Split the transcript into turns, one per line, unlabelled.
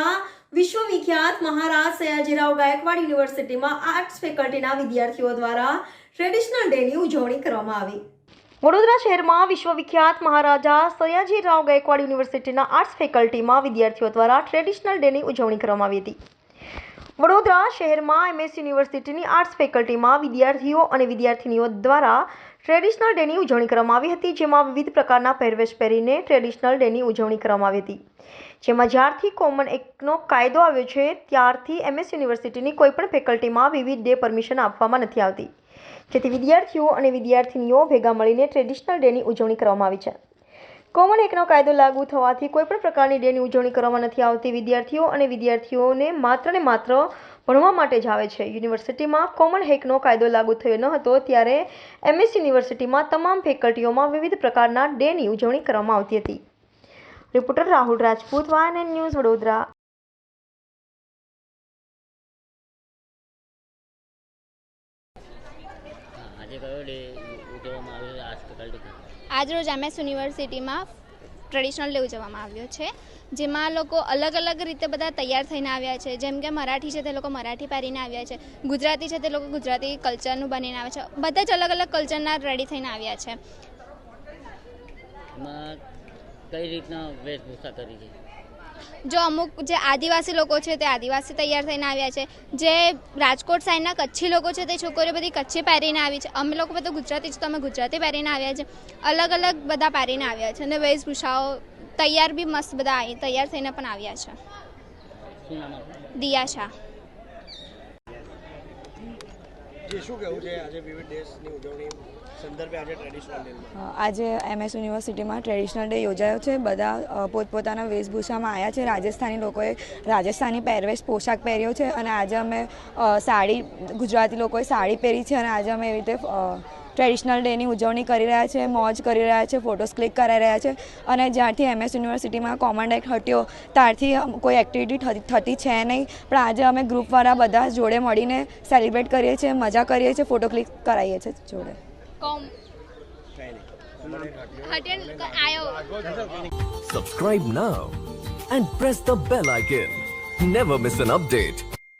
યુનિવર્સિટીમાં વિશ્વવિખ્યાત મહારાજ સયાજીરાવ ગાયકવાડ યુનિવર્સિટીમાં આર્ટ્સ ફેકલ્ટીના વિદ્યાર્થીઓ દ્વારા ટ્રેડિશનલ ડેની ઉજવણી કરવામાં આવી। વડોદરા શહેરમાં વિશ્વવિખ્યાત મહારાજા સયાજીરાવ ગાયકવાડ યુનિવર્સિટીના આર્ટ્સ ફેકલ્ટીમાં વિદ્યાર્થીઓ દ્વારા ટ્રેડિશનલ ડેની ઉજવણી કરવામાં આવી હતી। વડોદરા શહેરમાં MS યુનિવર્સિટીની આર્ટ્સ ફેકલ્ટીમાં વિદ્યાર્થીઓ અને વિદ્યાર્થિનીઓ દ્વારા ટ્રેડિશનલ ડેની ઉજવણી કરવામાં આવી હતી, જેમાં વિવિધ પ્રકારના પહેરવેશ પહેરીને ટ્રેડિશનલ ડેની ઉજવણી કરવામાં આવી હતી। જેમાં જ્યારથી કોમન એક્ટનો કાયદો આવ્યો છે ત્યારથી MS યુનિવર્સિટીની કોઈપણ ફેકલ્ટીમાં વિવિધ ડે પરમિશન આપવામાં નથી આવતી, જેથી વિદ્યાર્થીઓ અને વિદ્યાર્થિનીઓ ભેગા મળીને ટ્રેડિશનલ ડેની ઉજવણી કરવામાં આવી છે। કોમન એક્ટનો કાયદો લાગુ થવાથી કોઈપણ પ્રકારની ડેની ઉજવણી કરવામાં નથી આવતી। વિદ્યાર્થીઓ અને વિદ્યાર્થીઓને માત્ર ને માત્ર ભણવા માટે જ આવે છે। યુનિવર્સિટીમાં કોમન એક્ટનો કાયદો લાગુ થયો ન હતો ત્યારે MS યુનિવર્સિટીમાં તમામ ફેકલ્ટીઓમાં વિવિધ પ્રકારના ડેની ઉજવણી કરવામાં આવતી હતી। Reporter Rahul Rajput, YNN news, Vadodara.
આજરોજ MS યુનિવર્સિટીમાં ટ્રેડિશનલ ડે ઉજવવામાં આવ્યો છે, જેમાં લોકો અલગ અલગ રીતે બધા તૈયાર થઈને આવ્યા છે। જેમ કે મરાઠી છે તે લોકો મરાઠી પહેરીને આવ્યા છે, ગુજરાતી છે તે લોકો ગુજરાતી કલ્ચરનું બનીને આવ્યા છે। બધા જ અલગ અલગ કલ્ચરના રેડી થઈને આવ્યા છે।
કઈ રીતના વેશભૂષા કરી છે?
જો અમુક જે આદિવાસી લોકો છે તે આદિવાસી તૈયાર થઈને આવ્યા છે, જે રાજકોટ સાઈડના કચ્છી લોકો છે તે છોકરીઓ બધી કચ્છી પહેરીને આવી છે। અમે લોકો બધા ગુજરાતી છે તો અમે ગુજરાતી પહેરીને આવ્યા છે। અલગ અલગ બધા પહેરીને આવ્યા છે અને વેશભૂષાઓ તૈયાર બી મસ્ત બધા તૈયાર થઈને પણ આવ્યા છે।
શું નામ આપનું?
દિયા શાહ।
શું કહેવું છે આજે વિવિધ દેશની ઉજવણી સંદર્ભે આજે ટ્રેડિશનલ ડે?
આજે MS યુનિવર્સિટીમાં ટ્રેડિશનલ ડે યોજાયો છે। બધા પોતપોતાના વેશભૂષામાં આવ્યા છે। રાજસ્થાની લોકોએ રાજસ્થાની પહેરવેશ પોશાક પહેર્યો છે અને આજે અમે સાડી, ગુજરાતી લોકોએ સાડી પહેરી છે અને આજે અમે એવી રીતે ટ્રેડિશનલ ડેની ઉજવણી કરી રહ્યા છે, મોજ કરી રહ્યા છે, ફોટોસ ક્લિક કરાવી રહ્યા છે। અને જ્યારથી MS યુનિવર્સિટીમાં કોમન એક્ટ હટ્યો ત્યારથી કોઈ એક્ટિવિટી થતી છે નહીં, પણ આજે અમે ગ્રુપવાળા બધા જોડે મળીને સેલિબ્રેટ કરીએ છીએ, મજા કરીએ છીએ, ફોટો ક્લિક કરાવીએ છીએ જોડે।
Subscribe now and press the bell icon. Never miss an update.